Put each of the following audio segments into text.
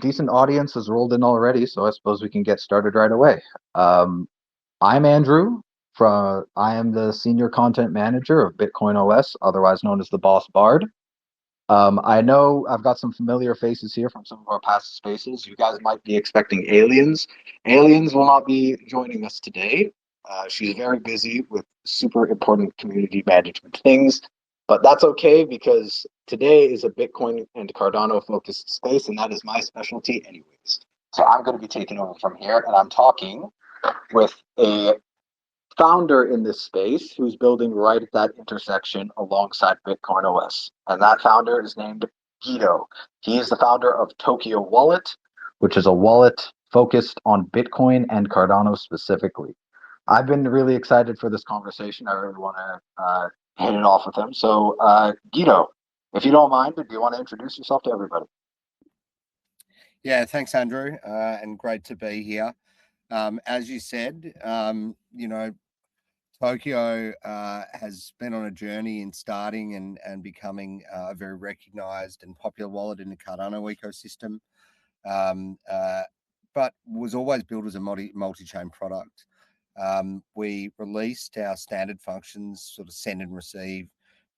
decent audience has rolled in already, so I suppose we can get started right away. Um, I'm Andrew. I am the senior content manager of BitcoinOS, otherwise known as the Boss Bard. I know I've got some familiar faces here from some of our past spaces. You guys might be expecting aliens. Aliens will not be joining us today. She's very busy with super important community management things, but that's okay because today is a Bitcoin and Cardano focused space, and that is my specialty, anyways. So I'm going to be taking over from here, and I'm talking with a founder in this space who's building right at that intersection alongside Bitcoin OS. And that founder is named Guido. He is the founder of Tokeo Wallet, which is a wallet focused on Bitcoin and Cardano specifically. I've been really excited for this conversation. I really want to hit it off with him. So, Guido, if you don't mind, do you want to introduce yourself to everybody? Yeah, thanks, Andrew, and great to be here. As you said, Tokyo has been on a journey in starting and becoming a very recognized and popular wallet in the Cardano ecosystem, but was always built as a multi-chain product. We released our standard functions, sort of send and receive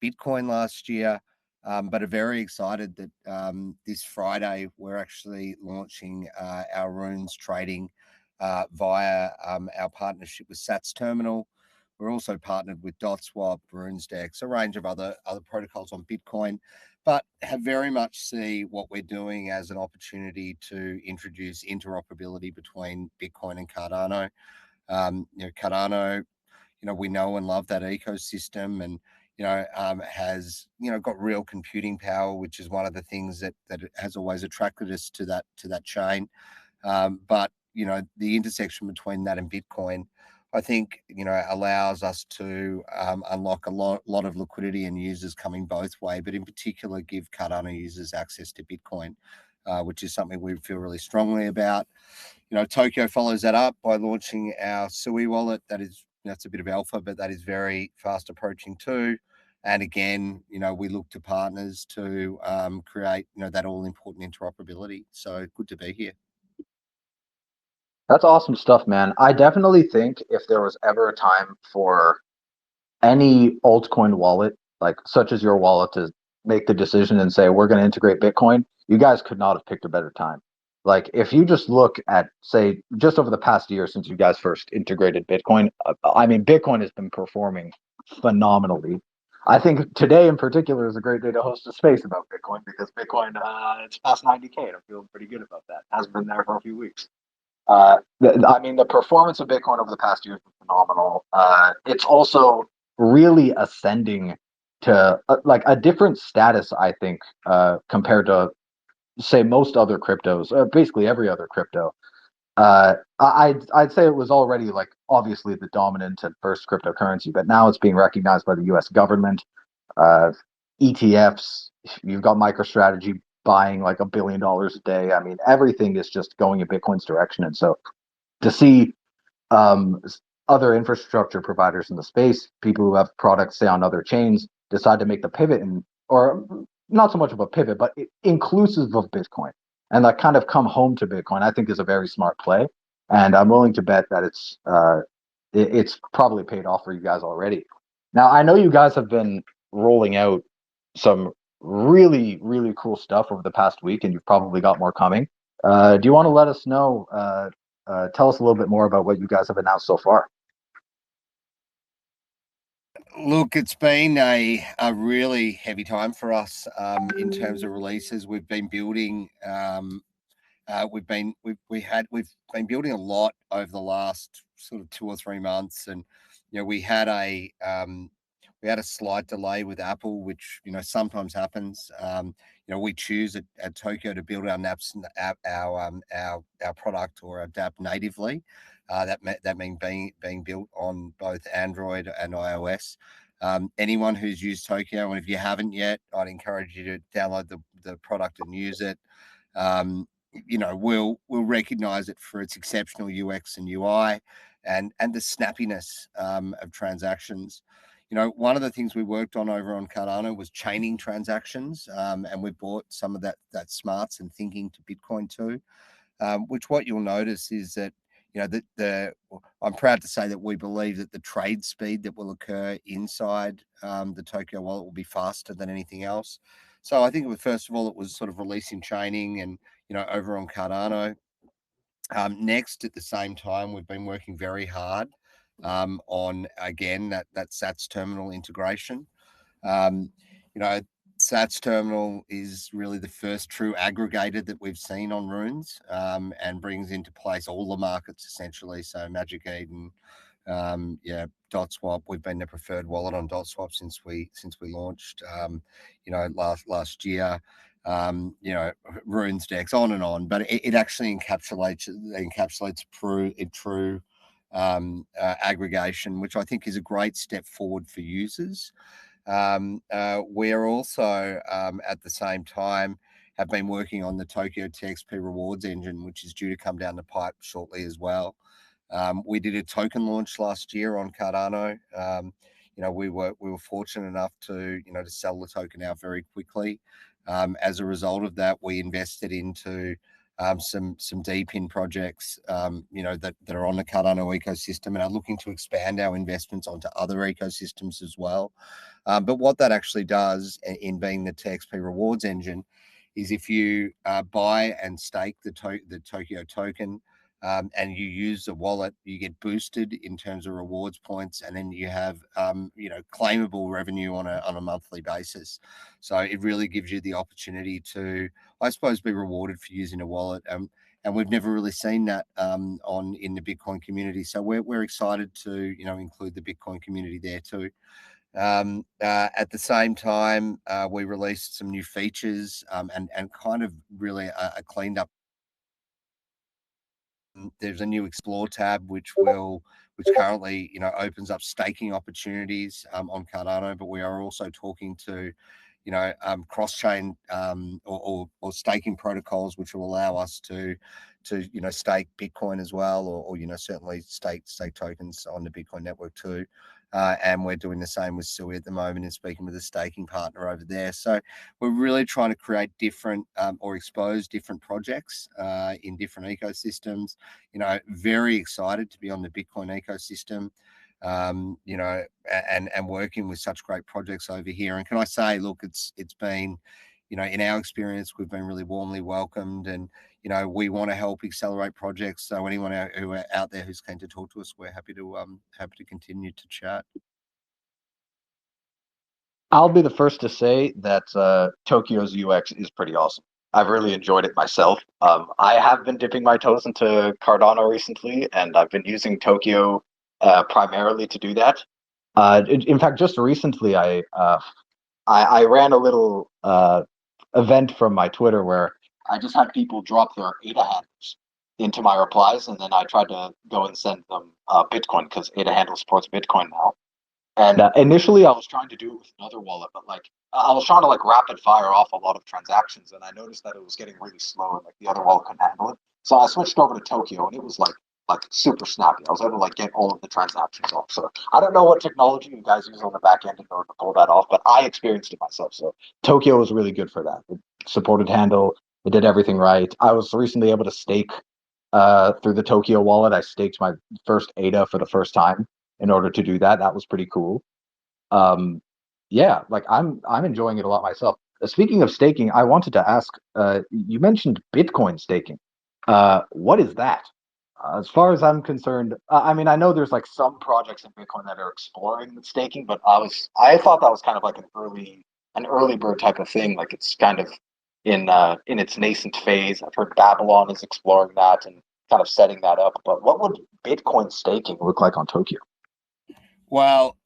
Bitcoin last year, but are very excited that this Friday we're actually launching our runes trading via our partnership with Sats Terminal. We're also partnered with DotSwap, RunesDex, a range of other protocols on Bitcoin, but have very much see what we're doing as an opportunity to introduce interoperability between Bitcoin and Cardano. Cardano, we know and love that ecosystem, and has got real computing power, which is one of the things that has always attracted us to that chain. But the intersection between that and Bitcoin, I think allows us to unlock a lot of liquidity and users coming both way, but in particular give Cardano users access to Bitcoin, which is something we feel really strongly about. Tokyo follows that up by launching our Sui wallet. That's a bit of alpha, but that is very fast approaching too. And again, we look to partners to create that all important interoperability. So good to be here. That's awesome stuff, man. I definitely think if there was ever a time for any altcoin wallet, like such as your wallet, to make the decision and say, we're going to integrate Bitcoin, you guys could not have picked a better time. Like, if you just look at, say, just over the past year since you guys first integrated Bitcoin, I mean, Bitcoin has been performing phenomenally. I think today in particular is a great day to host a space about Bitcoin because Bitcoin, it's past 90K, and I'm feeling pretty good about that. Has been there for a few weeks. I mean, the performance of Bitcoin over the past year has been phenomenal. It's also really ascending to like a different status, I think, compared to say most other cryptos, basically every other crypto. I'd say it was already like obviously the dominant and first cryptocurrency, but now it's being recognized by the U.S. government. Uh, ETFs, you've got MicroStrategy buying like $1 billion a day. I mean, everything is just going in Bitcoin's direction, and so to see um, other infrastructure providers in the space, people who have products, say, on other chains, decide to make the pivot, and or not so much of a pivot, but inclusive of Bitcoin, and like kind of come home to Bitcoin, I think is a very smart play. And I'm willing to bet that it's probably paid off for you guys already. Now, I know you guys have been rolling out some really, really cool stuff over the past week, and you've probably got more coming. Do you want to let us know? Tell us a little bit more about what you guys have announced so far. Look, it's been a really heavy time for us in terms of releases. We've been building. We've been building a lot over the last sort of 2 or 3 months, and we had a slight delay with Apple, which sometimes happens. We choose at Tokyo to build our naps our product or our dApp natively. That means being built on both Android and iOS. Anyone who's used Tokyo, and if you haven't yet, I'd encourage you to download the product and use it. We'll recognize it for its exceptional UX and UI and the snappiness of transactions. one of the things we worked on over on Cardano was chaining transactions, and we brought some of that smarts and thinking to Bitcoin too. Which what you'll notice is that I'm proud to say that we believe that the trade speed that will occur inside the Tokeo wallet will be faster than anything else. So I think first of all, it was sort of releasing chaining and, over on Cardano. Next, at the same time, we've been working very hard on, again, that Sats terminal integration. Um, Sats terminal is really the first true aggregator that we've seen on Runes, and brings into place all the markets essentially. So Magic Eden, DotSwap. We've been the preferred wallet on DotSwap since we launched, last year. Runes decks, on and on, but it actually encapsulates true aggregation, which I think is a great step forward for users. We're also, at the same time, have been working on the Tokeo TXP rewards engine, which is due to come down the pipe shortly as well. We did a token launch last year on Cardano. We were fortunate enough to sell the token out very quickly. As a result of that, we invested into some DePIN projects, that are on the Cardano ecosystem, and are looking to expand our investments onto other ecosystems as well. But what that actually does, in being the TXP rewards engine, is if you buy and stake the Tokeo token, and you use the wallet, you get boosted in terms of rewards points, and then you have claimable revenue on a monthly basis. So it really gives you the opportunity to, I suppose, be rewarded for using a wallet. And we've never really seen that in the Bitcoin community. So we're excited to include the Bitcoin community there too. At the same time, we released some new features, and kind of really a cleaned up. There's a new Explore tab, which currently opens up staking opportunities on Cardano, but we are also talking to cross-chain or staking protocols, which will allow us to stake Bitcoin as well, or certainly stake tokens on the Bitcoin network too. And we're doing the same with Sui at the moment, and speaking with a staking partner over there. So we're really trying to create different or expose different projects in different ecosystems. Very excited to be on the Bitcoin ecosystem, and working with such great projects over here. And can I say, look, it's been, in our experience, we've been really warmly welcomed, and we want to help accelerate projects. So anyone who are out there who's keen to talk to us, we're happy to continue to chat. I'll be the first to say that Tokyo's UX is pretty awesome. I've really enjoyed it myself. I have been dipping my toes into Cardano recently, and I've been using Tokyo primarily to do that. In fact, just recently, I ran a little event from my Twitter where I just had people drop their ADA handles into my replies, and then I tried to go and send them Bitcoin, because ADA handle supports Bitcoin now. And initially, I was trying to do it with another wallet, but I was trying to rapid fire off a lot of transactions, and I noticed that it was getting really slow, and the other wallet couldn't handle it. So I switched over to Tokyo, and it was like super snappy. I was able to get all of the transactions off. So I don't know what technology you guys use on the back end in order to pull that off, but I experienced it myself. So Tokyo was really good for that. It supported handle. It did everything right. I was recently able to stake through the Tokyo wallet. I staked my first ADA for the first time in order to do that. That was pretty cool. Yeah, I'm enjoying it a lot myself. Speaking of staking, I wanted to ask, you mentioned Bitcoin staking. What is that? As far as I'm concerned, I mean, I know there's some projects in Bitcoin that are exploring the staking, but I thought that was kind of like an early bird type of thing. Like it's kind of in its nascent phase. I've heard Babylon is exploring that and kind of setting that up. But what would Bitcoin staking look like on Tokyo? Well,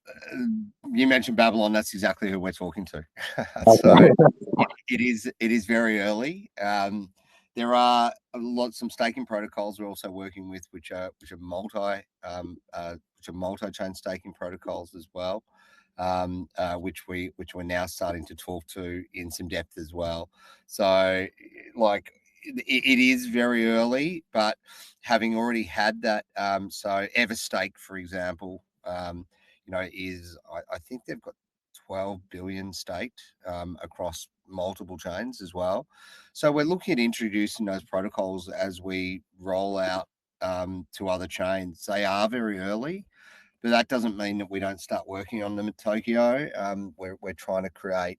you mentioned Babylon. That's exactly who we're talking to. So Okay. it is very early. There are some staking protocols we're also working with, which are multi-chain staking protocols as well, which we're now starting to talk to in some depth as well. So it is very early, but having already had that, so Everstake, for example, is I think they've got 12 billion staked across multiple chains as well. So we're looking at introducing those protocols as we roll out to other chains. They are very early, but that doesn't mean that we don't start working on them at Tokeo. We're trying to create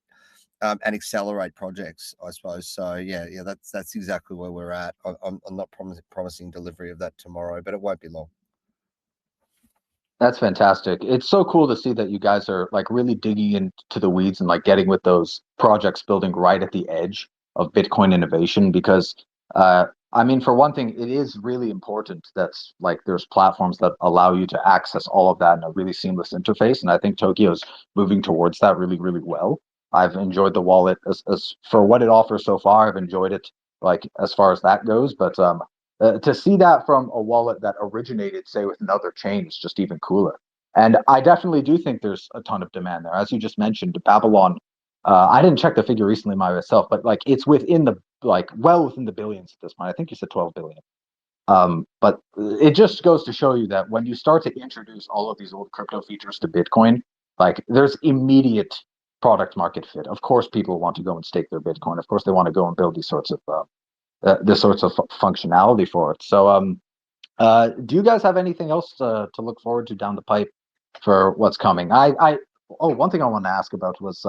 and accelerate projects, I suppose. So yeah, that's exactly where we're at. I'm not promising delivery of that tomorrow, but it won't be long. That's fantastic. It's so cool to see that you guys are like really digging into the weeds and like getting with those projects building right at the edge of Bitcoin innovation because I mean for one thing it is really important that's like there's platforms that allow you to access all of that in a really seamless interface and I think Tokyo's moving towards that really really well. I've enjoyed the wallet as for what it offers so far. I've enjoyed it like as far as that goes, but to see that from a wallet that originated, say, with another chain is just even cooler. And I definitely do think there's a ton of demand there. As you just mentioned, Babylon, I didn't check the figure recently myself, but like it's within the like well within the billions at this point. I think you said 12 billion. But it just goes to show you that when you start to introduce all of these old crypto features to Bitcoin, like there's immediate product market fit. Of course, people want to go and stake their Bitcoin. Of course, they want to go and build these sorts of this sorts of functionality for it. So, do you guys have anything else to look forward to down the pipe for what's coming? Oh, one thing I wanted to ask about was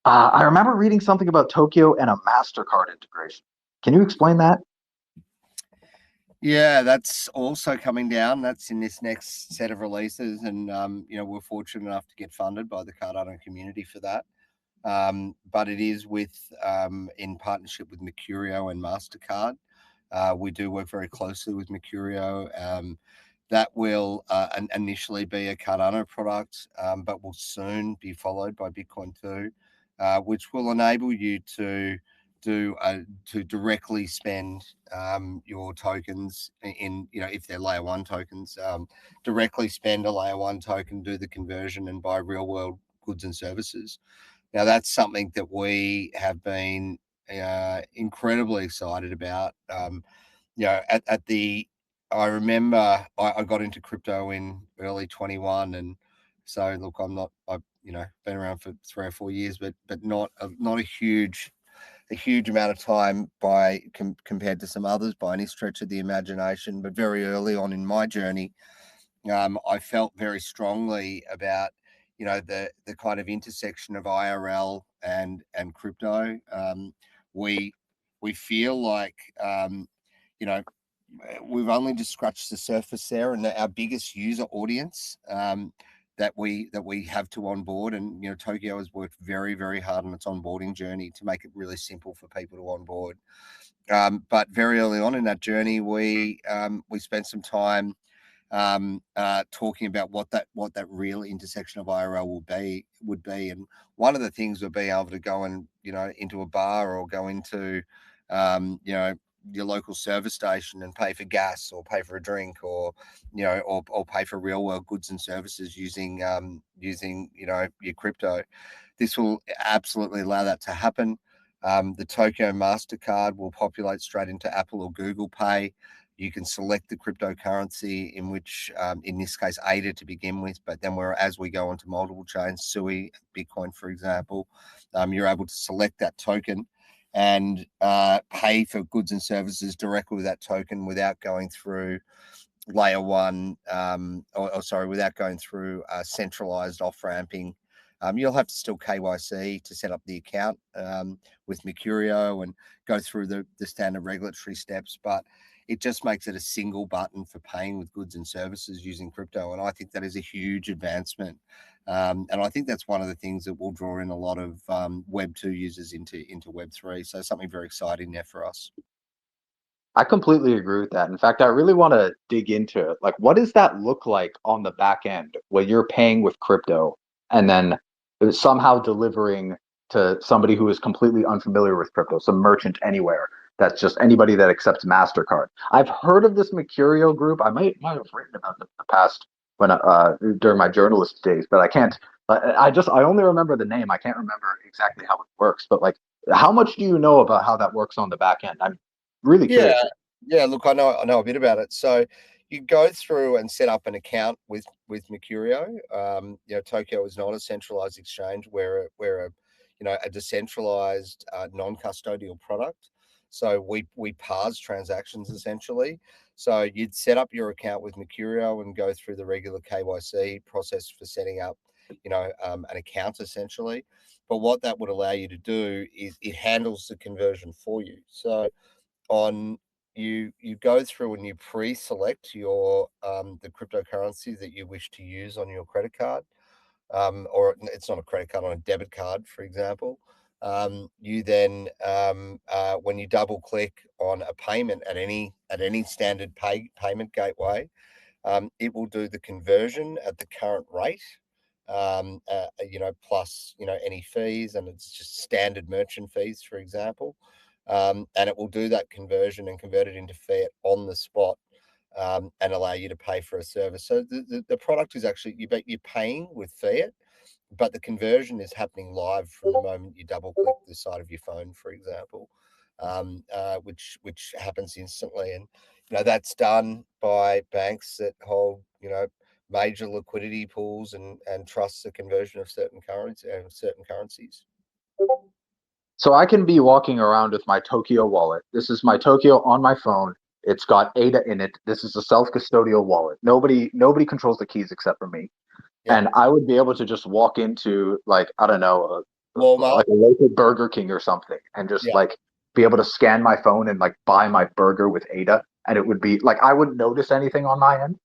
I remember reading something about Tokyo and a Mastercard integration. Can you explain that? Yeah, that's also coming down. That's in this next set of releases, and we're fortunate enough to get funded by the Cardano community for that. But it is with in partnership with Mercurio and Mastercard. We do work very closely with Mercurio. That will initially be a Cardano product, but will soon be followed by Bitcoin 2, which will enable you to directly spend your tokens in if they're layer one tokens, directly spend a layer one token, do the conversion, and buy real world goods and services. Now that's something that we have been incredibly excited about. At the I remember I got into crypto in early 21, and so look, I've been around for 3 or 4 years, but not a huge amount of time compared to some others by any stretch of the imagination. But very early on in my journey, I felt very strongly about the kind of intersection of IRL and crypto. We feel like we've only just scratched the surface there, and our biggest user audience that we have to onboard, and Tokyo has worked very very hard on its onboarding journey to make it really simple for people to onboard. But very early on in that journey, we spent some time talking about what that real intersection of IRL would be, and one of the things would be able to go and into a bar or go into your local service station and pay for gas or pay for a drink or or pay for real world goods and services using your crypto. This will absolutely allow that to happen. The Tokyo Mastercard will populate straight into Apple or Google Pay. You can select the cryptocurrency in which, in this case, ADA to begin with, but then as we go onto multiple chains, SUI, Bitcoin, for example, you're able to select that token and pay for goods and services directly with that token without going through layer one, without going through centralized off-ramping. You'll have to still KYC to set up the account with Mercurio and go through the standard regulatory steps, but it just makes it a single button for paying with goods and services using crypto. And I think that is a huge advancement. And I think that's one of the things that will draw in a lot of Web 2 users into Web 3. So something very exciting there for us. I completely agree with that. In fact, I really want to dig into it. Like, what does that look like on the back end when you're paying with crypto and then somehow delivering to somebody who is completely unfamiliar with crypto, some merchant anywhere? That's just anybody that accepts MasterCard. I've heard of this Mercurio group. I might have written about it in the past when during my journalist days, but I can't. I only remember the name. I can't remember exactly how it works. But like, how much do you know about how that works on the back end? I'm really Yeah, curious. yeah. Look, I know a bit about it. So, you go through and set up an account with Mercurio. Tokeo is not a centralized exchange. We're a a decentralized non-custodial product. So we parse transactions essentially. So you'd set up your account with Mercurio and go through the regular KYC process for setting up, an account essentially. But what that would allow you to do is it handles the conversion for you. So on you go through and you pre-select your the cryptocurrency that you wish to use on your credit card, or it's not a credit card, on a debit card, for example. You then when you double click on a payment at any standard payment gateway, it will do the conversion at the current rate, plus any fees, and it's just standard merchant fees, for example. And it will do that conversion and convert it into fiat on the spot, and allow you to pay for a service. So the product is actually you're paying with fiat, but the conversion is happening live from the moment you double click the side of your phone, for example, which happens instantly. And that's done by banks that hold major liquidity pools and trust the conversion of certain currencies. So I can be walking around with my Tokyo wallet. This is my Tokyo on my phone. It's got ADA in it. This is a self-custodial wallet. Nobody controls the keys except for me. Yep. And I would be able to just walk into, like, I don't know, Walmart. like a local Burger King or something, and just Yeah. like be able to scan my phone and like buy my burger with ADA, and it would be like I wouldn't notice anything on my end.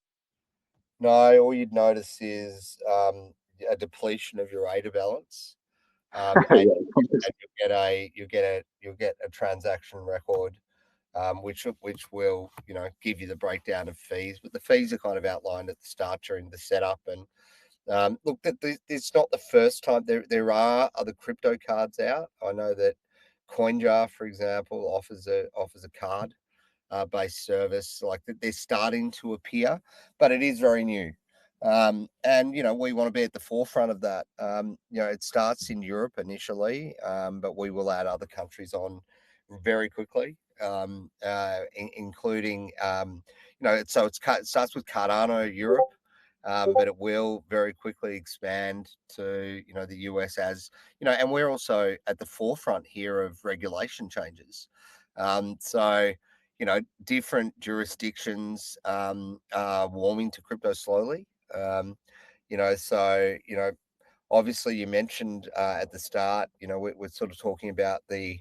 No, all you'd notice is a depletion of your ADA balance, and Yeah. you'll get a transaction record, which will give you the breakdown of fees. But the fees are kind of outlined at the start during the setup. And look, it's not the first time. There are other crypto cards out. I know that CoinJar, for example, offers a card based service. Like they're starting to appear, but it is very new. And we want to be at the forefront of that. It starts in Europe initially, but we will add other countries on very quickly, including it starts with Cardano Europe. But it will very quickly expand to the US, as and we're also at the forefront here of regulation changes. So different jurisdictions are warming to crypto slowly. So obviously you mentioned at the start, we're sort of talking about the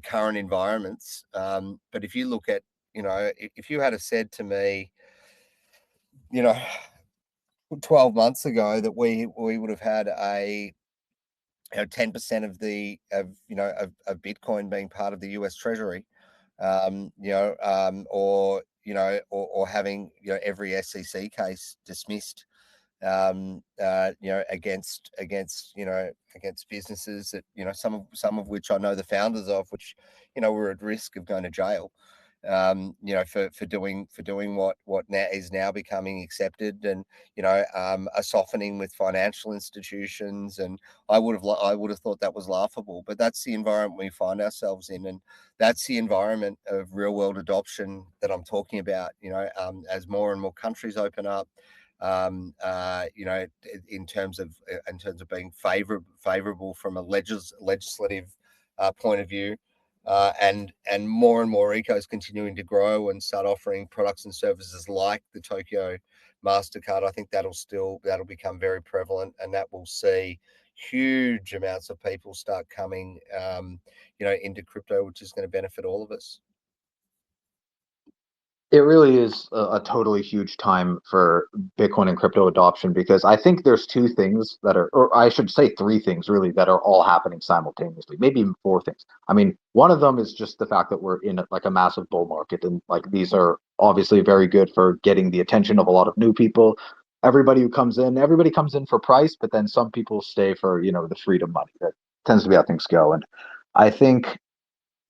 current environments. But if you look at, if you had said to me, you know, 12 months ago that we would have had a 10% of of Bitcoin being part of the US Treasury, or having every SEC case dismissed, against businesses that some of which I know the founders of, which were at risk of going to jail, for doing what now is now becoming accepted, and a softening with financial institutions. And I would have thought that was laughable, but that's the environment we find ourselves in, and that's the environment of real world adoption that I'm talking about. As more and more countries open up, in terms of being favorable from a legislative point of view, and more ecos continuing to grow and start offering products and services like the Tokyo Mastercard. I think that'll become very prevalent, and that will see huge amounts of people start coming, into crypto, which is going to benefit all of us. It really is a totally huge time for Bitcoin and crypto adoption, because I think there's two things that are, or I should say three things really, that are all happening simultaneously, maybe even four things. I mean, one of them is just the fact that we're in like a massive bull market, and like these are obviously very good for getting the attention of a lot of new people. Everybody comes in for price, but then some people stay for, the freedom money. That tends to be how things go. And I think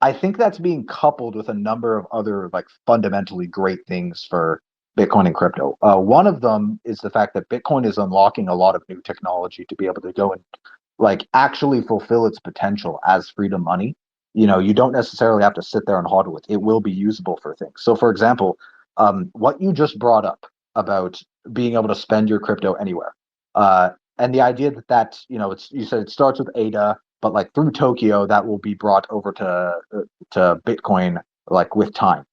I think that's being coupled with a number of other like fundamentally great things for Bitcoin and crypto. One of them is the fact that Bitcoin is unlocking a lot of new technology to be able to go and like actually fulfill its potential as freedom money. You don't necessarily have to sit there and hodl it. It will be usable for things. So, for example, What you just brought up about being able to spend your crypto anywhere, and the idea that it's you said it starts with ADA, but like through Tokyo, that will be brought over to Bitcoin like with time.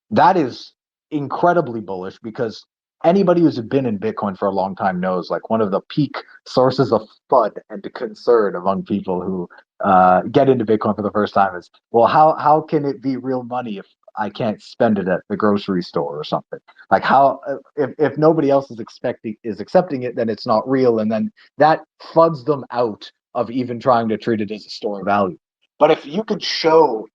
That is incredibly bullish because anybody who's been in Bitcoin for a long time knows like one of the peak sources of FUD and concern among people who get into Bitcoin for the first time is, well, how can it be real money if I can't spend it at the grocery store or something? Like how if nobody else is accepting it, then it's not real, and then that FUDs them out of even trying to treat it as a store of value. But if you could show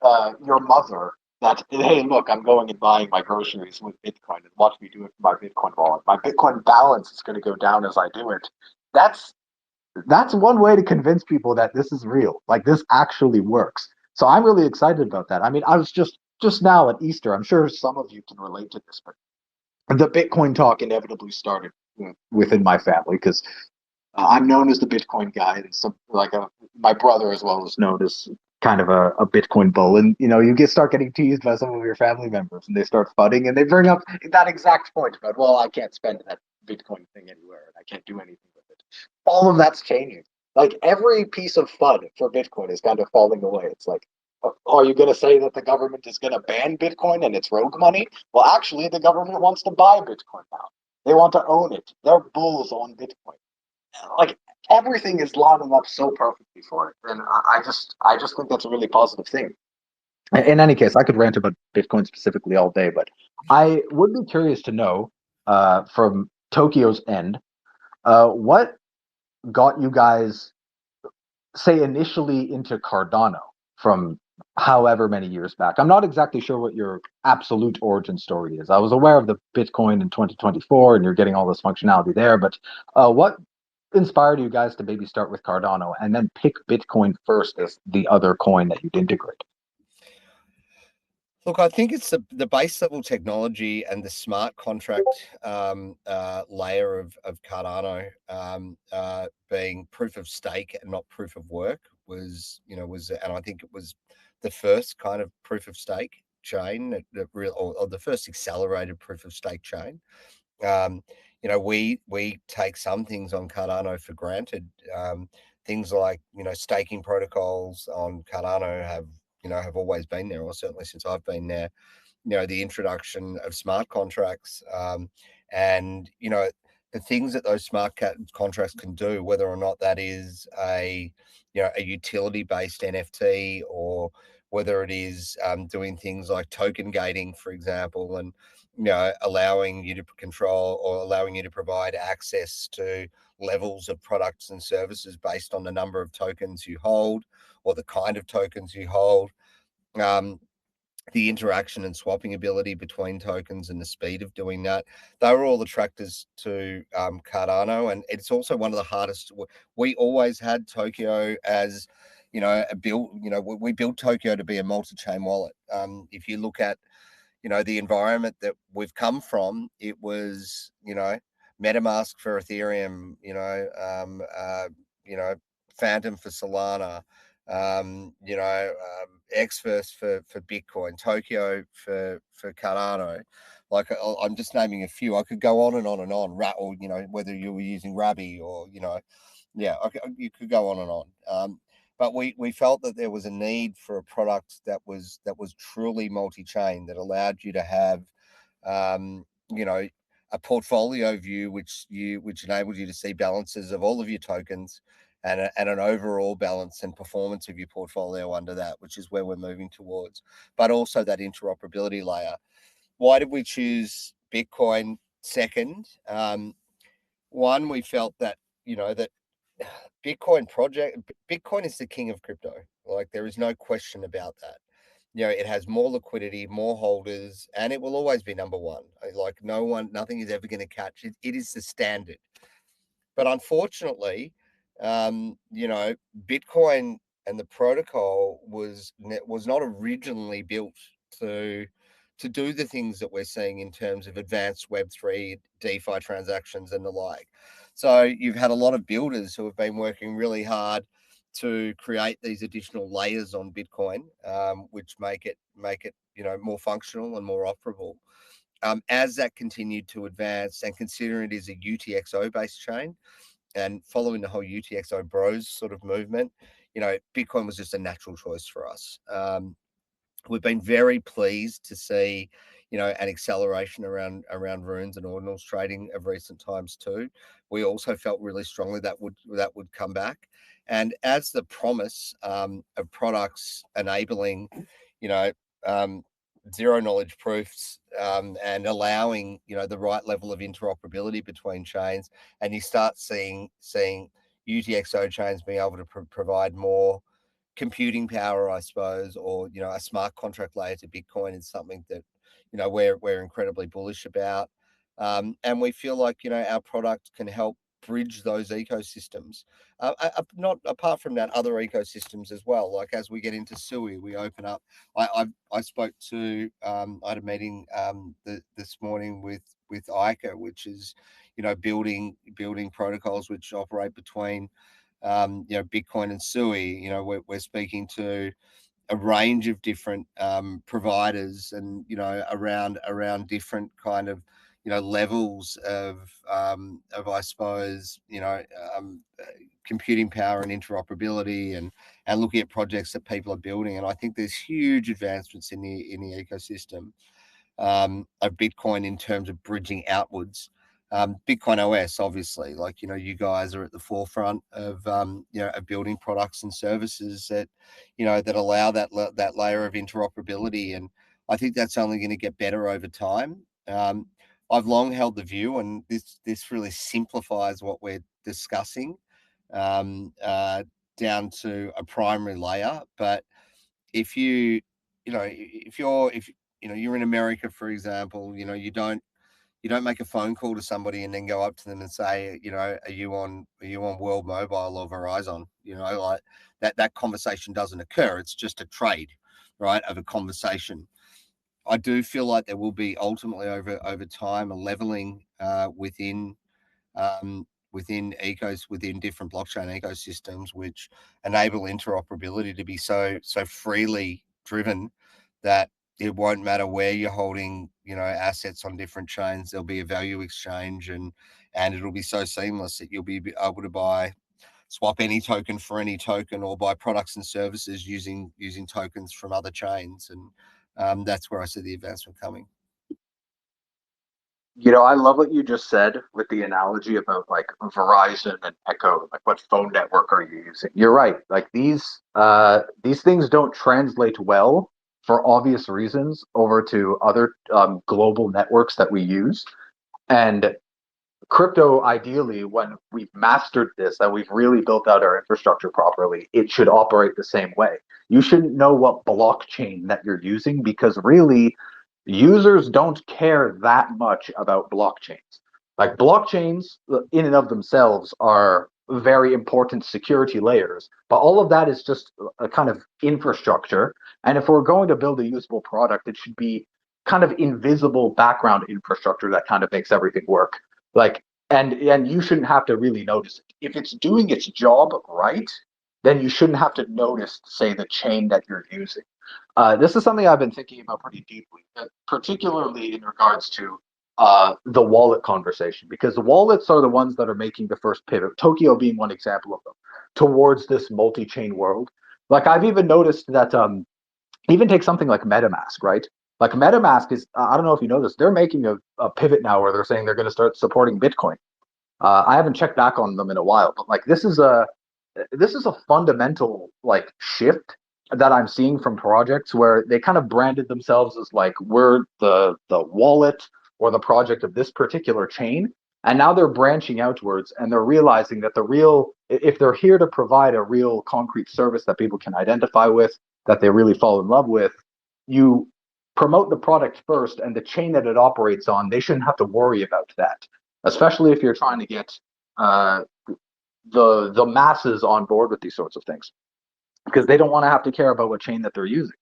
your mother that, hey, look, I'm going and buying my groceries with Bitcoin and watch me do it from my Bitcoin wallet. My Bitcoin balance is going to go down as I do it. That's that's one way to convince people that this is real. Like this actually works. So I'm really excited about that. I mean, I was just now at Easter. I'm sure some of you can relate to this, but the Bitcoin talk inevitably started within my family because I'm known as the Bitcoin guy, and my brother as well is known as kind of a Bitcoin bull. And you start getting teased by some of your family members, and they start fudding, and they bring up that exact point about, well, I can't spend that Bitcoin thing anywhere, and I can't do anything with it. All of that's changing. Like every piece of FUD for Bitcoin is kind of falling away. It's like, are you going to say that the government is going to ban Bitcoin and it's rogue money? Well, actually, the government wants to buy Bitcoin now. They want to own it. They're bulls on Bitcoin. Like everything is lining up so perfectly for it, and I just think that's a really positive thing. In any case, I could rant about Bitcoin specifically all day, but I would be curious to know from Tokyo's end, what got you guys, say, initially into Cardano from however many years back. I'm not exactly sure what your absolute origin story is. I was aware of the Bitcoin in 2024, and you're getting all this functionality there, but what inspired you guys to maybe start with Cardano and then pick Bitcoin first as the other coin that you'd integrate? Look, I think it's the base level technology and the smart contract layer of Cardano being proof of stake and not proof of work and I think it was the first kind of proof of stake chain or the first accelerated proof of stake chain. Um, we take some things on Cardano for granted. Things like staking protocols on Cardano have always been there, or certainly since I've been there. The introduction of smart contracts, and the things that those contracts can do, whether or not that is a utility based NFT, or whether it is doing things like token gating, for example, and allowing you to control or allowing you to provide access to levels of products and services based on the number of tokens you hold or the kind of tokens you hold. The interaction and swapping ability between tokens and the speed of doing that. They were all attractors to Cardano, and it's also one of the hardest. We always had Tokyo as, we built Tokyo to be a multi-chain wallet. If you look at, the environment that we've come from, it was, MetaMask for Ethereum, Phantom for Solana, Xverse for Bitcoin, Tokyo for Cardano. Like I'm just naming a few. I could go on and on and on. Or whether you were using Rabi or you could go on and on. But we felt that there was a need for a product that was truly multi-chain, that allowed you to have a portfolio view which enabled you to see balances of all of your tokens, and an overall balance and performance of your portfolio under that, which is where we're moving towards. But also that interoperability layer. Why did we choose Bitcoin second? One, we felt that that Bitcoin is the king of crypto. Like, there is no question about that. It has more liquidity, more holders, and it will always be number one. Like, nothing is ever going to catch it. It is the standard. But unfortunately, Bitcoin and the protocol was not originally built to do the things that we're seeing in terms of advanced Web3, DeFi transactions, and the like. So you've had a lot of builders who have been working really hard to create these additional layers on Bitcoin, which make it more functional and more operable. As that continued to advance, and considering it is a UTXO based chain, and following the whole UTXO bros sort of movement, Bitcoin was just a natural choice for us. We've been very pleased to see, an acceleration around runes and ordinals trading of recent times too. We also felt really strongly that would come back, and as the promise of products enabling, um, zero knowledge proofs, and allowing the right level of interoperability between chains, and you start seeing UTXO chains being able to provide more computing power, I suppose, or a smart contract layer to Bitcoin is something that we're incredibly bullish about, and we feel like our product can help bridge those ecosystems. Not apart from that, other ecosystems as well. Like as we get into SUI, we open up. I spoke to I had a meeting this morning with ICA, which is building protocols which operate between Bitcoin and SUI. We're speaking to a range of different providers, and around different kind of levels of I suppose computing power and interoperability, and looking at projects that people are building. And I think there's huge advancements in the ecosystem of Bitcoin in terms of bridging outwards. BitcoinOS, obviously, like you guys are at the forefront of of building products and services that that allow that layer of interoperability, and I think that's only going to get better over time. I've long held the view, and this really simplifies what we're discussing down to a primary layer. But if you're in America, for example, you don't make a phone call to somebody and then go up to them and say, are you on World Mobile or Verizon? Like that conversation doesn't occur. It's just a trade, right, of a conversation. I do feel like there will be ultimately over time a leveling within different blockchain ecosystems, which enable interoperability to be so freely driven that it won't matter where you're holding assets on different chains. There'll be a value exchange, and it'll be so seamless that you'll be able to swap any token for any token, or buy products and services using tokens from other chains. And that's where I see the advancement coming. I love what you just said with the analogy about like Verizon and Echo. Like, what phone network are you using? You're right. Like these things don't translate well for obvious reasons over to other global networks that we use. And crypto, ideally, when we've mastered this, that we've really built out our infrastructure properly, it should operate the same way. You shouldn't know what blockchain that you're using, because really users don't care that much about blockchains. Like, blockchains in and of themselves are very important security layers, but all of that is just a kind of infrastructure. And if we're going to build a usable product, it should be kind of invisible background infrastructure that kind of makes everything work. Like, and you shouldn't have to really notice it. If it's doing its job right, then you shouldn't have to notice, say, the chain that you're using. This is something I've been thinking about pretty deeply, particularly in regards to the wallet conversation, because the wallets are the ones that are making the first pivot, Tokeo being one example of them, towards this multi-chain world. Like, I've even noticed that even take something like MetaMask, right? Like, MetaMask is, I don't know if you know this, they're making a pivot now where they're saying they're going to start supporting Bitcoin. I haven't checked back on them in a while, but like this is a fundamental like shift that I'm seeing from projects where they kind of branded themselves as like, we're the wallet or the project of this particular chain, and now they're branching outwards, and they're realizing that if they're here to provide a real concrete service that people can identify with, that they really fall in love with, you promote the product first, and the chain that it operates on, they shouldn't have to worry about that, especially if you're trying to get uh, the masses on board with these sorts of things, because they don't want to have to care about what chain that they're using.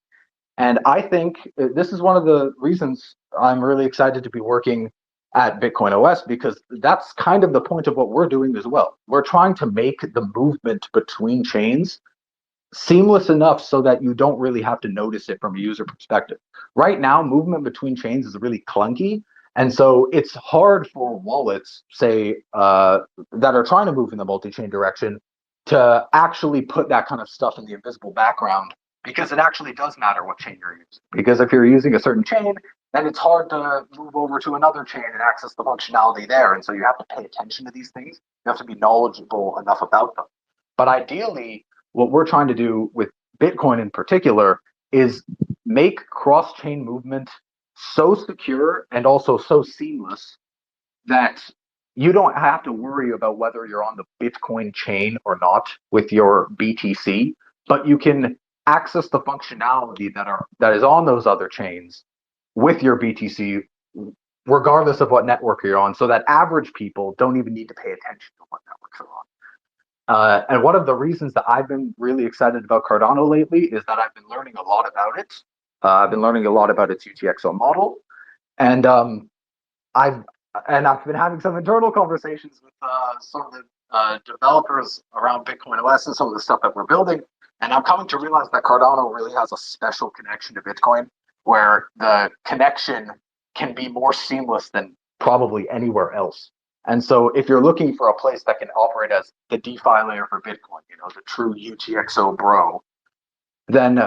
And I think this is one of the reasons I'm really excited to be working at BitcoinOS, because that's kind of the point of what we're doing as well. We're trying to make the movement between chains seamless enough so that you don't really have to notice it from a user perspective. Right now, movement between chains is really clunky. And so it's hard for wallets, say, that are trying to move in the multi-chain direction to actually put that kind of stuff in the invisible background, because it actually does matter what chain you're using. Because if you're using a certain chain, then it's hard to move over to another chain and access the functionality there. And so you have to pay attention to these things. You have to be knowledgeable enough about them. But ideally, what we're trying to do with Bitcoin in particular is make cross-chain movement so secure and also so seamless that you don't have to worry about whether you're on the Bitcoin chain or not with your BTC, but you can access the functionality that is on those other chains with your BTC, regardless of what network you're on, so that average people don't even need to pay attention to what networks are on. And one of the reasons that I've been really excited about Cardano lately is that I've been learning a lot about it. I've been learning a lot about its UTXO model, and I've I've been having some internal conversations with some of the developers around BitcoinOS and some of the stuff that we're building. And I'm coming to realize that Cardano really has a special connection to Bitcoin, where the connection can be more seamless than probably anywhere else. And so if you're looking for a place that can operate as the DeFi layer for Bitcoin, the true UTXO bro, then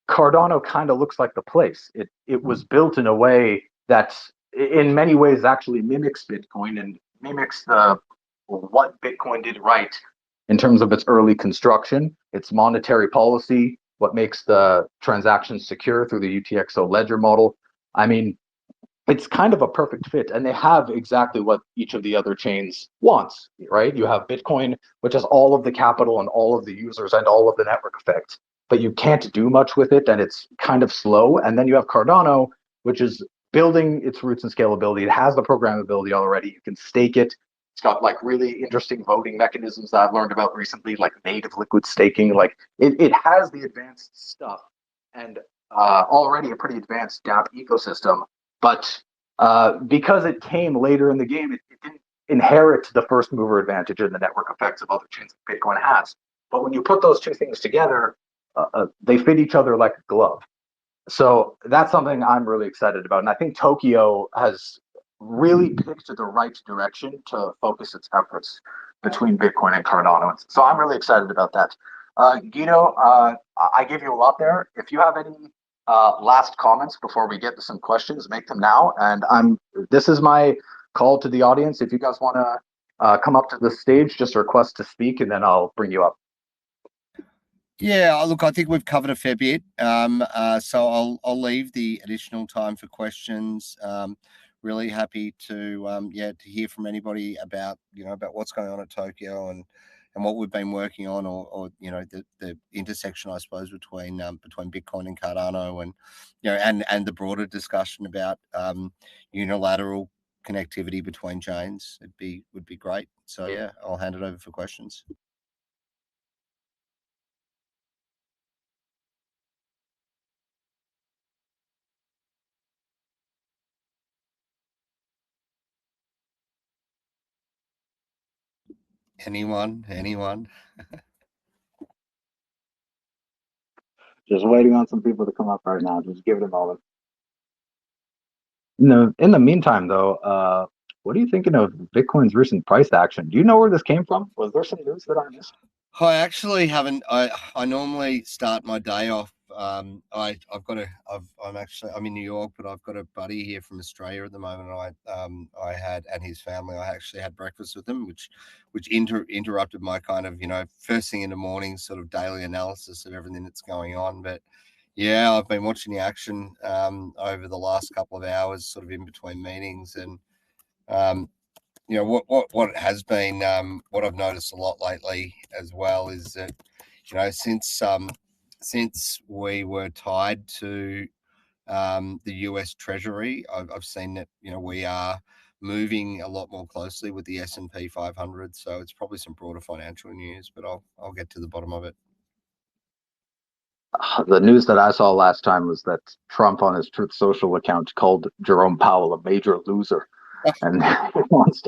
Cardano kind of looks like the place. It was built in a way that in many ways actually mimics Bitcoin and mimics the what Bitcoin did right in terms of its early construction, its monetary policy, what makes the transactions secure through the UTXO ledger model. I mean, it's kind of a perfect fit, and they have exactly what each of the other chains wants, right? You have Bitcoin, which has all of the capital and all of the users and all of the network effects, but you can't do much with it, and it's kind of slow. And then you have Cardano, which is building its roots and scalability. It has the programmability already. You can stake it. It's got like really interesting voting mechanisms that I've learned about recently, like native liquid staking. Like it has the advanced stuff and already a pretty advanced DApp ecosystem. But because it came later in the game, it didn't inherit the first mover advantage and the network effects of other chains that Bitcoin has. But when you put those two things together, they fit each other like a glove. So that's something I'm really excited about. And I think Tokyo has really picked the right direction to focus its efforts between Bitcoin and Cardano. So I'm really excited about that. Guido, I gave you a lot there. If you have any last comments before we get to some questions, make them now. And this is my call to the audience. If you guys want to come up to the stage, just request to speak, and then I'll bring you up. Yeah, look, I think we've covered a fair bit. So I'll leave the additional time for questions. Really happy to to hear from anybody about about what's going on at Tokyo and what we've been working on, or the intersection, I suppose, between Bitcoin and Cardano, and and the broader discussion about unilateral connectivity between chains. Would be great. So yeah, I'll hand it over for questions. Anyone? Just waiting on some people to come up right now. Just give it a moment. In the meantime, though, what are you thinking of Bitcoin's recent price action? Do you know where this came from? Was there some news that I missed? I actually haven't. I normally start my day off. I'm in New York, but I've got a buddy here from Australia at the moment. I had, and his family. I actually had breakfast with them, which interrupted my kind of first thing in the morning sort of daily analysis of everything that's going on. But yeah, I've been watching the action over the last couple of hours, sort of in between meetings, and what has been what I've noticed a lot lately as well is that since we were tied to the US Treasury, I've seen that we are moving a lot more closely with the S&P 500. So it's probably some broader financial news, but I'll get to the bottom of it. The news that I saw last time was that Trump on his Truth Social account called Jerome Powell a major loser, and he wants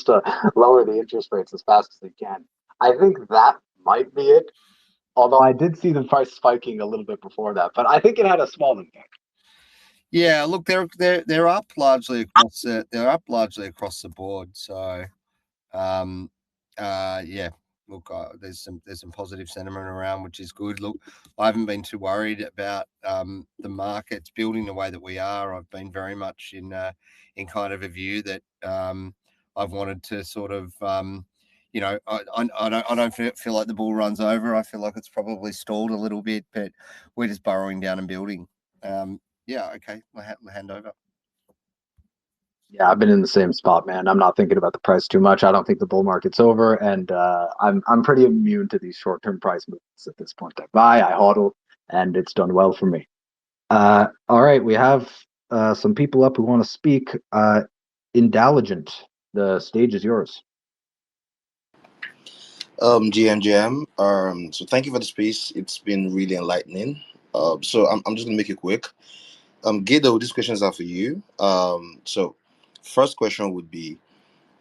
to lower the interest rates as fast as he can. I think that might be it. Although I did see the price spiking a little bit before that, but I think it had a small impact. Yeah, look, they're up largely across the board. So Um, yeah, look, there's some positive sentiment around, which is good. Look, I haven't been too worried about the markets building the way that we are. I've been very much in kind of a view that I've wanted to sort of I don't feel like the bull runs over. I feel like it's probably stalled a little bit, but we're just burrowing down and building. Yeah, okay, I'll hand over. Yeah, I've been in the same spot, man. I'm not thinking about the price too much. I don't think the bull market's over, and I'm pretty immune to these short term price movements at this point. I buy, I hodl, and it's done well for me. All right, we have some people up who want to speak. Intelligent, the stage is yours. GMGM. So thank you for the space. It's been really enlightening. So I'm just gonna make it quick. Guido, these questions are for you. So first question would be,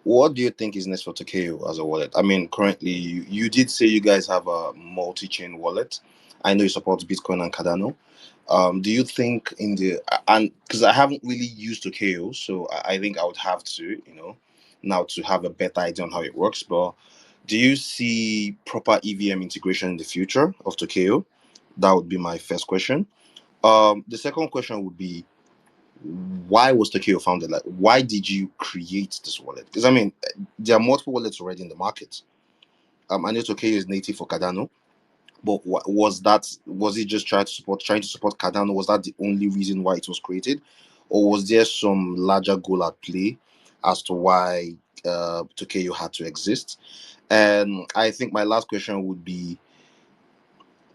what do you think is next for Tokeo as a wallet? I mean, currently you did say you guys have a multi-chain wallet. I know you support Bitcoin and Cardano. Do you think in the and because I haven't really used Tokeo, so I think I would have to, now to have a better idea on how it works. But do you see proper EVM integration in the future of Tokeo? That would be my first question. The second question would be, why was Tokyo founded? Like, why did you create this wallet? Because I mean, there are multiple wallets already in the market. I know Tokyo is native for Cardano, but was it just trying to support Cardano? Was that the only reason why it was created, or was there some larger goal at play as to why Tokyo had to exist? And I think my last question would be,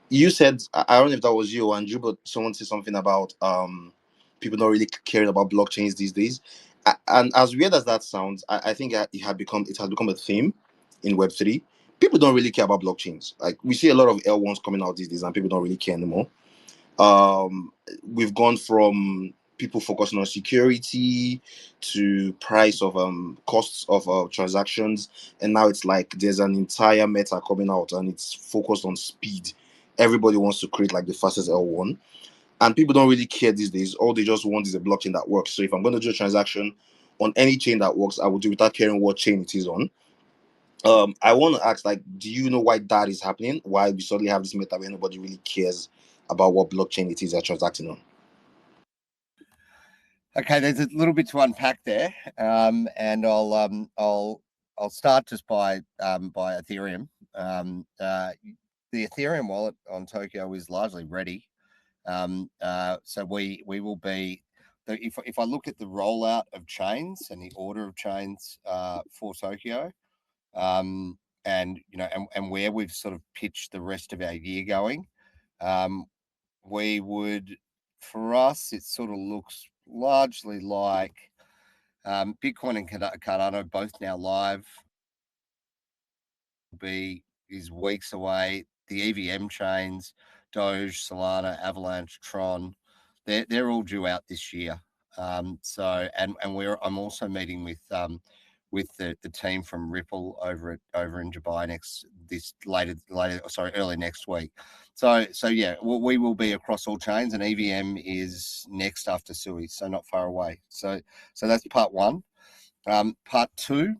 you said, I don't know if that was you or Andrew, but someone said something about people not really caring about blockchains these days. And as weird as that sounds, I think it has become a theme in Web3. People don't really care about blockchains. Like, we see a lot of L1s coming out these days, and people don't really care anymore. We've gone from people focusing on security to price of costs of transactions, and now it's like there's an entire meta coming out and it's focused on speed. Everybody wants to create like the fastest L1, and people don't really care these days. All they just want is a blockchain that works. So if I'm going to do a transaction on any chain that works, I will do it without caring what chain it is on. I want to ask, like, do you know why that is happening? Why we suddenly have this meta where nobody really cares about what blockchain it is they're transacting on? Okay, there's a little bit to unpack there, and I'll start just by Ethereum. The Ethereum wallet on Tokyo is largely ready. So we will be. If I look at the rollout of chains and the order of chains for Tokyo, and and where we've sort of pitched the rest of our year going, we would, for us, it sort of looks largely like Bitcoin and Cardano both now live. Is weeks away. The EVM chains, Doge, Solana, Avalanche, Tron, they're all due out this year. So I'm also meeting with the team from Ripple over in Dubai early next week. So yeah, we will be across all chains, and EVM is next after Sui, so not far away. So that's part one. Part two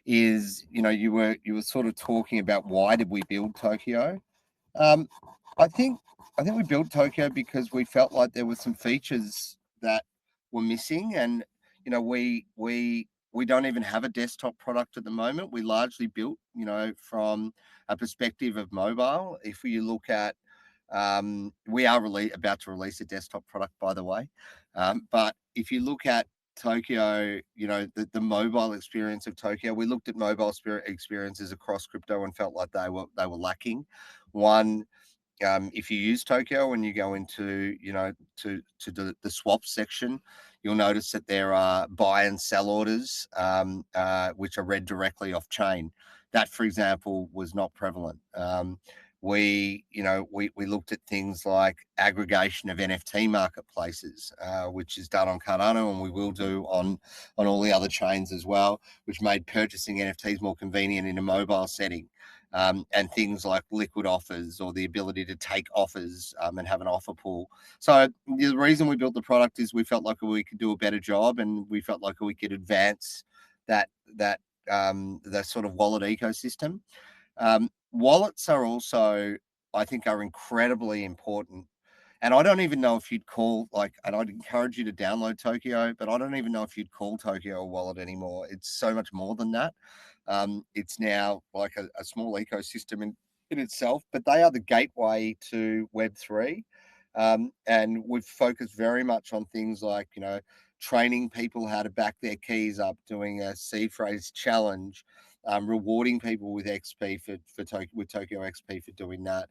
is, you were sort of talking about why did we build Tokyo. um, I think we built Tokyo because we felt like there were some features that were missing, and we don't even have a desktop product at the moment. We largely built, from a perspective of mobile. If you look at, we are about to release a desktop product, by the way, but if you look at Tokyo, the mobile experience of Tokyo, we looked at mobile experiences across crypto and felt like they were lacking. One, if you use Tokyo and you go into, to the swap section, you'll notice that there are buy and sell orders, which are read directly off chain. That, for example, was not prevalent. We looked at things like aggregation of NFT marketplaces, which is done on Cardano, and we will do on all the other chains as well, which made purchasing NFTs more convenient in a mobile setting. and things like liquid offers or the ability to take offers and have an offer pool. So the reason we built the product is we felt like we could do a better job, and we felt like we could advance that sort of wallet ecosystem. Wallets are also, I think, are incredibly important. And I don't even know if you'd call and I'd encourage you to download Tokeo, but I don't even know if you'd call Tokeo a wallet anymore. It's so much more than that. It's now like a small ecosystem in itself, but they are the gateway to Web3. And we've focused very much on things like, training people how to back their keys up, doing a seed phrase challenge, rewarding people with XP with Tokeo XP for doing that.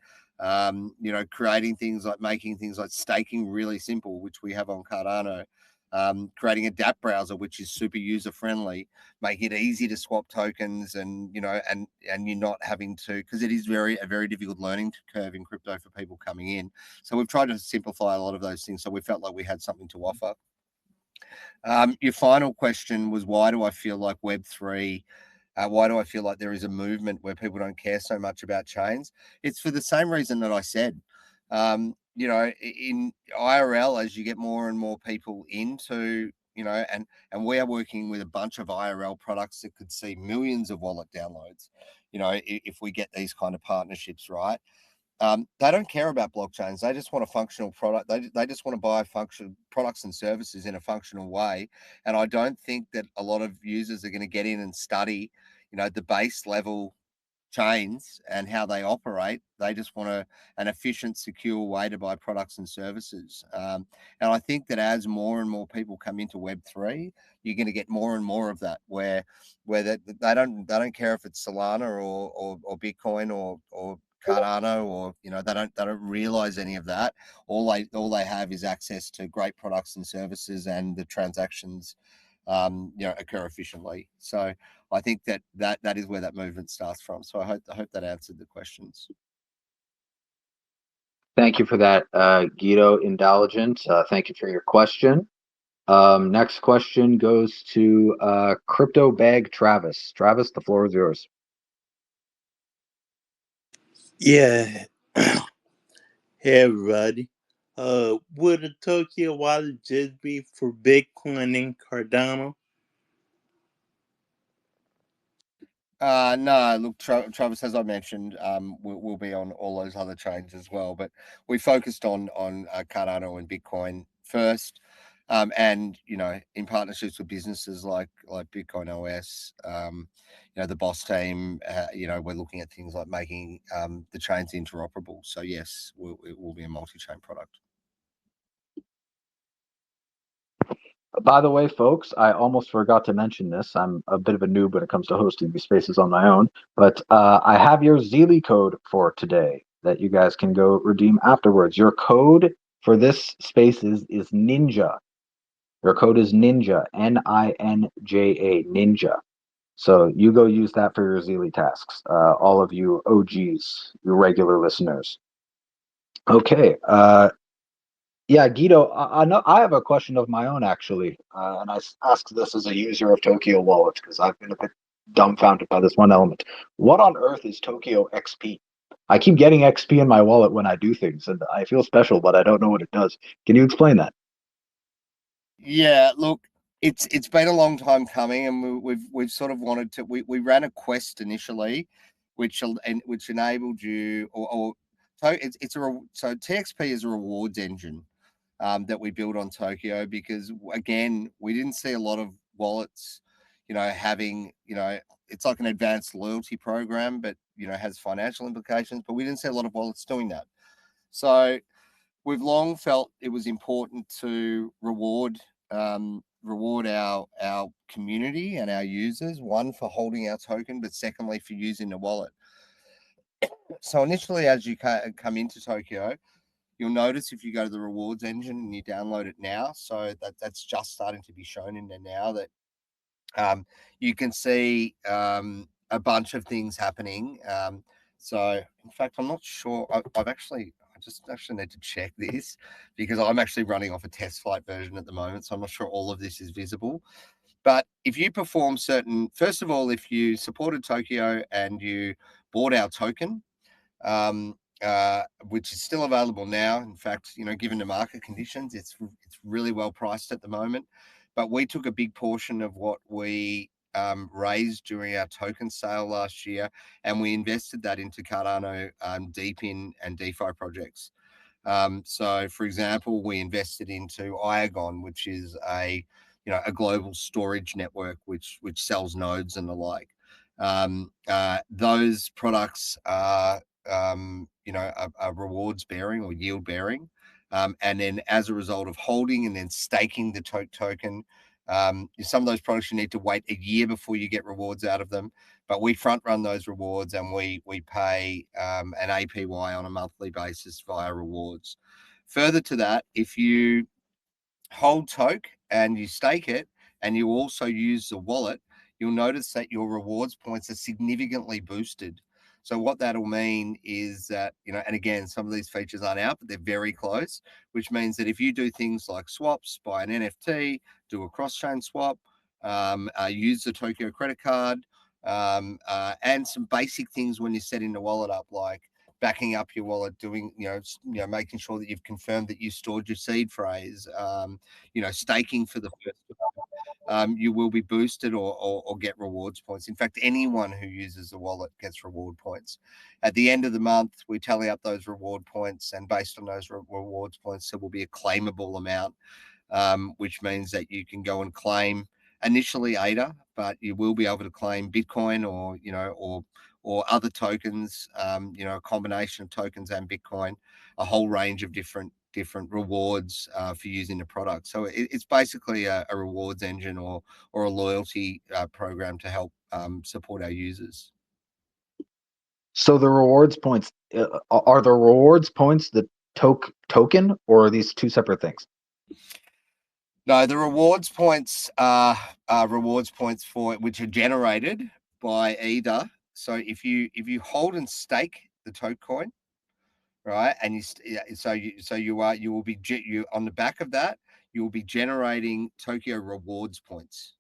Creating things like making things like staking really simple, which we have on Cardano. Creating a DApp browser, which is super user friendly, making it easy to swap tokens, and and you're not having to, because it is a very difficult learning curve in crypto for people coming in. So we've tried to simplify a lot of those things. So we felt like we had something to offer. Your final question was, why do I feel like Web3? Why do I feel like there is a movement where people don't care so much about chains? It's for the same reason that I said. In IRL, as you get more and more people into, and we are working with a bunch of IRL products that could see millions of wallet downloads, if we get these kind of partnerships right. They don't care about blockchains. They just want a functional product. They just want to buy function products and services in a functional way. And I don't think that a lot of users are going to get in and study, the base level chains and how they operate. They just want an efficient, secure way to buy products and services. And I think that as more and more people come into Web3, you're going to get more and more of that, where they don't care if it's Solana or Bitcoin or Cardano, or they don't realize any of that. All they have is access to great products and services, and the transactions occur efficiently. So I think that is where that movement starts from. So I hope that answered the questions. Thank you for that, Guido Indulgent. Thank you for your question. Next question goes to Crypto Bag Travis. Travis, the floor is yours. Yeah. Hey everybody. Would a Tokyo wallet just be for Bitcoin and Cardano? No, look, Travis, as I mentioned, we'll be on all those other chains as well, but we focused on Cardano and Bitcoin first, and in partnerships with businesses like BitcoinOS, the Boss team, we're looking at things like making the chains interoperable. So yes, it will be a multi-chain product. By the way, folks, I almost forgot to mention this. I'm a bit of a noob when it comes to hosting these spaces on my own, but I have your Zeely code for today that you guys can go redeem afterwards. Your code for this space is Ninja. Your code is Ninja, Ninja, Ninja. So you go use that for your Zeely tasks. All of you OGs, you regular listeners. Okay. Yeah, Guido, I know I have a question of my own actually, and I ask this as a user of Tokeo Wallet because I've been a bit dumbfounded by this one element. What on earth is Tokeo XP? I keep getting XP in my wallet when I do things, and I feel special, but I don't know what it does. Can you explain that? Yeah, look, it's been a long time coming, and we've sort of wanted to. We ran a quest initially, which enabled you, so so TXP is a rewards engine that we build on Tokeo, because again, we didn't see a lot of wallets, having, it's like an advanced loyalty program, but has financial implications, but we didn't see a lot of wallets doing that. So we've long felt it was important to reward our community and our users, one, for holding our token, but secondly, for using the wallet. So initially, as you come into Tokeo, you'll notice if you go to the rewards engine and you download it now, so that's just starting to be shown in there now, that you can see a bunch of things happening. So in fact, I'm not sure. I just actually need to check this, because I'm actually running off a test flight version at the moment, so I'm not sure all of this is visible. But if you perform first of all, if you supported Tokeo and you bought our token, which is still available now. In fact, given the market conditions, it's really well priced at the moment. But we took a big portion of what we raised during our token sale last year, and we invested that into Cardano deep-in and DeFi projects. So, for example, we invested into Iagon, which is a global storage network which sells nodes and the like. Those products are rewards bearing or yield bearing, and then as a result of holding and then staking the token, some of those products you need to wait a year before you get rewards out of them. But we front run those rewards, and we pay an APY on a monthly basis via rewards. Further to that, if you hold toke and you stake it and you also use the wallet, you'll notice that your rewards points are significantly boosted. So what that'll mean is that, and again, some of these features aren't out, but they're very close, which means that if you do things like swaps, buy an NFT, do a cross-chain swap, use the Tokyo credit card, and some basic things when you're setting the wallet up, like backing up your wallet, doing, making sure that you've confirmed that you stored your seed phrase, staking for the first time, you will be boosted or get rewards points. In fact, anyone who uses the wallet gets reward points. At the end of the month, we tally up those reward points, and based on those rewards points, there will be a claimable amount, which means that you can go and claim initially ADA, but you will be able to claim Bitcoin or other tokens, a combination of tokens and Bitcoin, a whole range of different rewards for using the product. So it's basically a rewards engine or a loyalty program to help support our users. So the rewards points, are the rewards points the token, or are these two separate things? No, the rewards points are rewards points for which are generated by either. So if you hold and stake the Tokecoin, right, and you will be on the back of that, you will be generating Tokyo rewards points,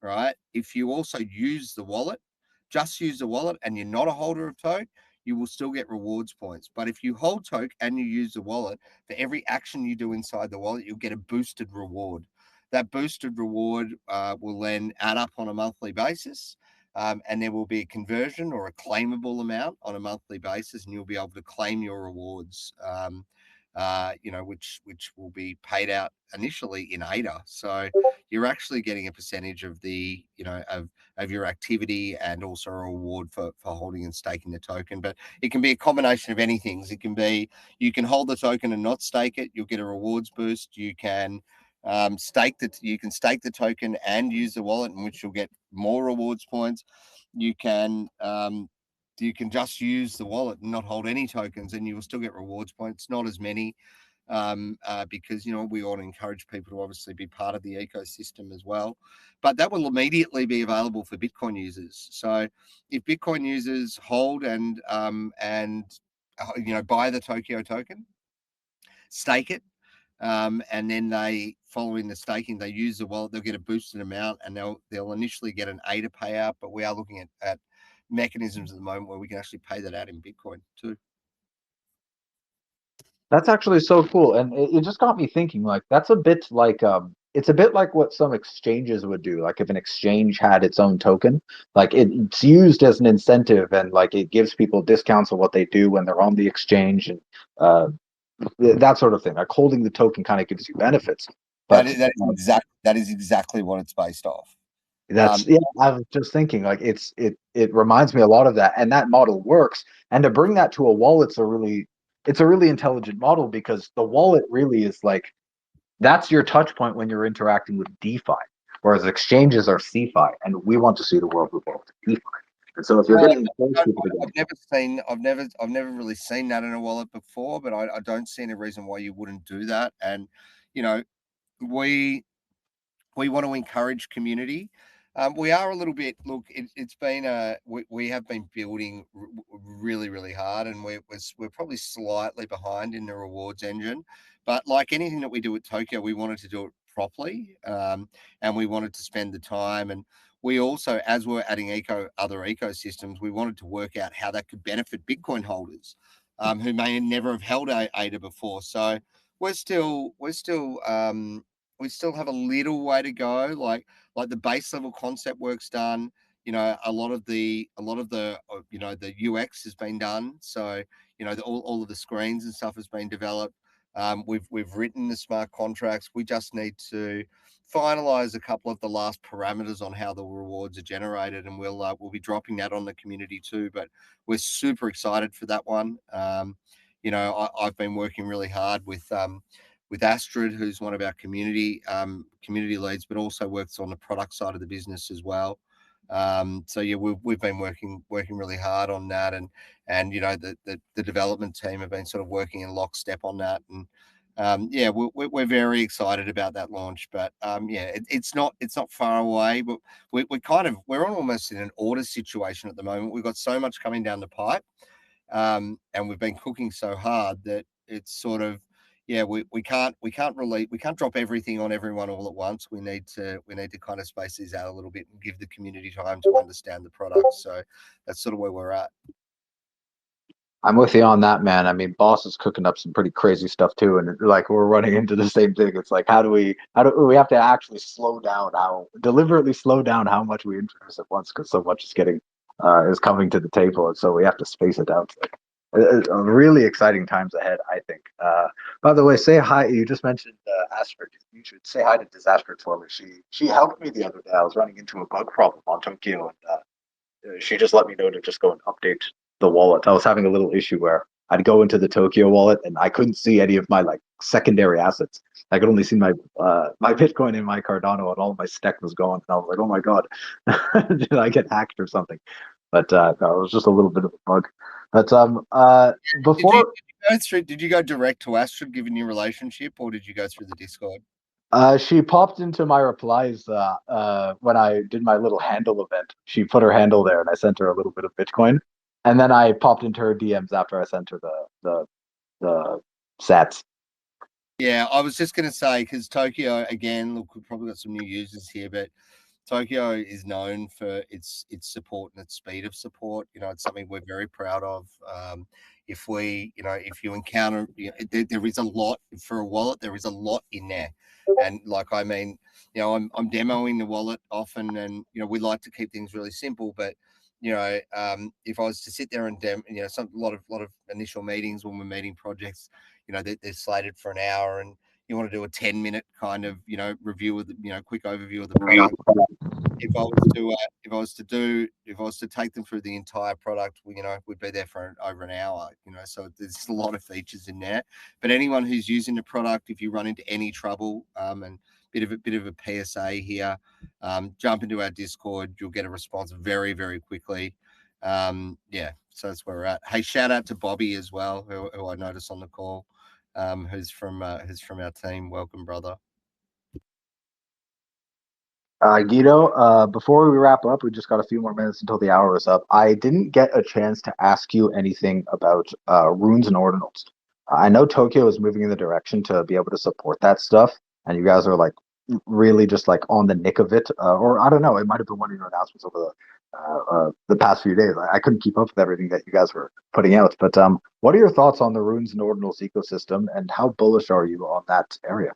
right? If you also use the wallet, just use the wallet, and you're not a holder of Toke, you will still get rewards points. But if you hold Toke and you use the wallet, for every action you do inside the wallet, you'll get a boosted reward. That boosted reward will then add up on a monthly basis, and there will be a conversion or a claimable amount on a monthly basis, and you'll be able to claim your rewards, which will be paid out initially in ADA. So you're actually getting a percentage of the, of your activity, and also a reward for holding and staking the token. But it can be a combination of anything. It can be, you can hold the token and not stake it, you'll get a rewards boost. You can stake the token and use the wallet, in which you'll get more rewards points. You can just use the wallet and not hold any tokens, and you will still get rewards points, not as many, because we want to encourage people to obviously be part of the ecosystem as well. But that will immediately be available for Bitcoin users. So if Bitcoin users hold and buy the Tokyo token, stake it, and then following the staking, they use the wallet, they'll get a boosted amount, and they'll initially get an ADA payout. But we are looking at mechanisms at the moment where we can actually pay that out in Bitcoin too. That's actually so cool, and it just got me thinking. Like, that's a bit like it's a bit like what some exchanges would do. Like, if an exchange had its own token, like it's used as an incentive, and like it gives people discounts on what they do when they're on the exchange, and that sort of thing. Like, holding the token kind of gives you benefits. But that is exactly what it's based off. yeah, I was just thinking, like, it reminds me a lot of that, and that model works. And to bring that to a wallet's it's a really intelligent model, because the wallet really is like, that's your touch point when you're interacting with DeFi, whereas exchanges are CeFi, and we want to see the world evolve to DeFi. And so if you're getting those people together, I've never really seen that in a wallet before, but I don't see any reason why you wouldn't do that. And we want to encourage community. We are a little bit, look, it's been we have been building really, really hard, and we're probably slightly behind in the rewards engine. But like anything that we do at Tokyo, we wanted to do it properly, and we wanted to spend the time. And we also, as we're adding other ecosystems, we wanted to work out how that could benefit Bitcoin holders who may never have held ADA before. So we still have a little way to go. Like the base level concept work's done. A lot of the the UX has been done. So all of the screens and stuff has been developed. We've written the smart contracts. We just need to finalize a couple of the last parameters on how the rewards are generated, and we'll be dropping that on the community too. But we're super excited for that one. I've been working really hard with Astrid, who's one of our community leads, but also works on the product side of the business as well. So yeah, we've been working really hard on that, and the development team have been sort of working in lockstep on that, and yeah, we're very excited about that launch. But yeah, it's not far away, but we're almost in an order situation at the moment. We've got so much coming down the pipe, and we've been cooking so hard that it's sort of, yeah, we can't drop everything on everyone all at once. We need to kind of space these out a little bit and give the community time to understand the product. So that's sort of where we're at. I'm with you on that, man. I mean, Boss is cooking up some pretty crazy stuff too, and like we're running into the same thing. It's like, how do we have to actually deliberately slow down how much we introduce at once, because so much is coming to the table, and so we have to space it out. Like, really exciting times ahead, I think. By the way, say hi. You just mentioned Astrid. You should say hi to Disaster for me. She helped me the other day. I was running into a bug problem on Tokyo, and she just let me know to just go and update the wallet. I was having a little issue where I'd go into the Tokyo wallet and I couldn't see any of my like secondary assets. I could only see my my Bitcoin and my Cardano, and all of my stack was gone. And I was like, oh my god, did I get hacked or something? But no, it was just a little bit of a bug. But before Did you go direct to Astrid given your relationship, or did you go through the Discord? she popped into my replies when I did my little handle event. She put her handle there, and I sent her a little bit of Bitcoin. And then I popped into her DMs after I sent her the sats. Yeah, I was just going to say, because Tokeo, again, look, we've probably got some new users here, but Tokeo is known for its support and its speed of support. It's something we're very proud of. If you encounter, there is a lot for a wallet. There is a lot in there, and I'm demoing the wallet often, and we like to keep things really simple. But if I was to sit there and a lot of initial meetings when we're meeting projects, they're slated for an hour, and you want to do a 10-minute kind of review of the quick overview of the product. If I was to take them through the entire product, we'd be there for over an hour. So there's a lot of features in there. But anyone who's using the product, if you run into any trouble, and bit of a PSA here, jump into our Discord. You'll get a response very, very quickly. Yeah, so that's where we're at. Hey, shout out to Bobby as well, who I noticed on the call, who's from our team. Welcome, brother. Guido, before we wrap up, we just got a few more minutes until the hour is up. I didn't get a chance to ask you anything about runes and ordinals. I know Tokyo is moving in the direction to be able to support that stuff, and you guys are like really just like on the nick of it. Or I don't know, it might have been one of your announcements over the past few days. I couldn't keep up with everything that you guys were putting out. But what are your thoughts on the runes and ordinals ecosystem, and how bullish are you on that area?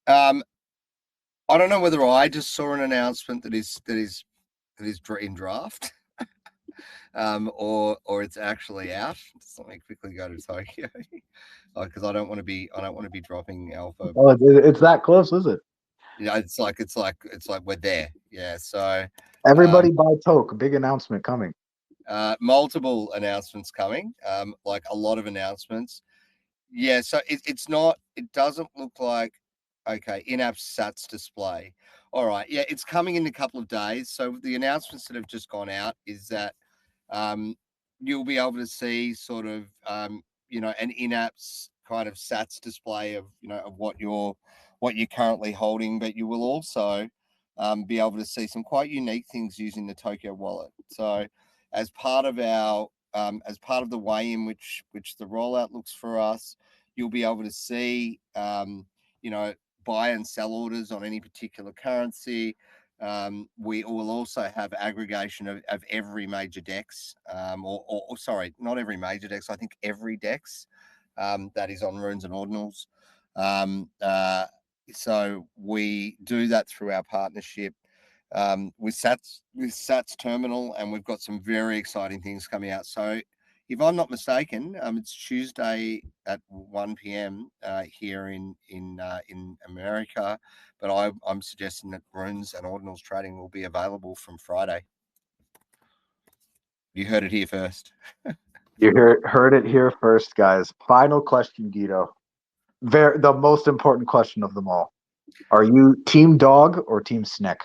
I don't know whether I just saw an announcement that is in draft, or it's actually out. Just let me quickly go to Tokyo, because I don't want to be dropping alpha. Oh, it's that close, is it? Yeah, it's like we're there. Yeah, so everybody buy Toke. Big announcement coming. Multiple announcements coming. Like a lot of announcements. Yeah, so it doesn't look like, okay, in-app sats display. All right, yeah, it's coming in a couple of days. So the announcements that have just gone out is that you'll be able to see sort of an in-app kind of sats display of of what you're currently holding, but you will also be able to see some quite unique things using the Tokyo wallet. So as part of the way in which the rollout looks for us, you'll be able to see buy and sell orders on any particular currency. We will also have aggregation of every major DEX, or sorry, not every major DEX. I think every DEX that is on Runes and Ordinals. So we do that through our partnership with Sats Terminal, and we've got some very exciting things coming out. So if I'm not mistaken, it's Tuesday at 1 p.m. Here in America, but I'm suggesting that Runes and Ordinals trading will be available from Friday. You heard it here first. You heard it here first, guys. Final question, Guido. The most important question of them all. Are you team dog or team Sneck?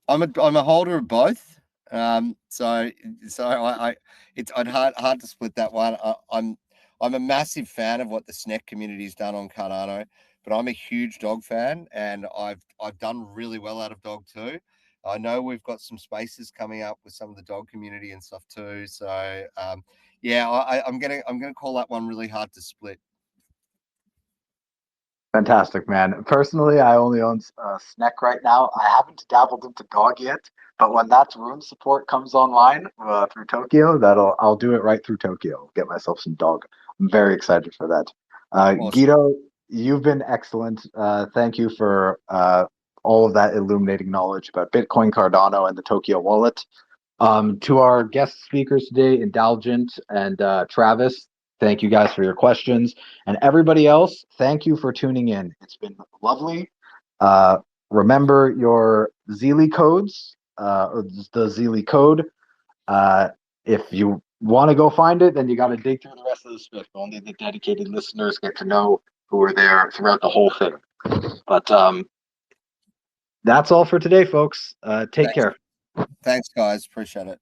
I'm a holder of both. So it's hard to split that one. I'm a massive fan of what the Sneck community's done on Cardano, but I'm a huge dog fan, and I've done really well out of dog too. I know we've got some spaces coming up with some of the dog community and stuff too. So yeah, I'm gonna call that one really hard to split. Fantastic, man. Personally, I only own Sneck right now. I haven't dabbled into dog yet, but when that Rune support comes online through Tokyo, I'll do it right through Tokyo. Get myself some dog. I'm very excited for that. Awesome. Guido, you've been excellent. Thank you for all of that illuminating knowledge about Bitcoin, Cardano, and the Tokyo wallet. To our guest speakers today, Indulgent and Travis, thank you guys for your questions. And everybody else, thank you for tuning in. It's been lovely. Remember your Zeely codes, or the Zeely code. If you want to go find it, then you got to dig through the rest of the Swift. Only the dedicated listeners get to know who were there throughout the whole thing. But that's all for today, folks. Take care. Thanks, guys. Appreciate it.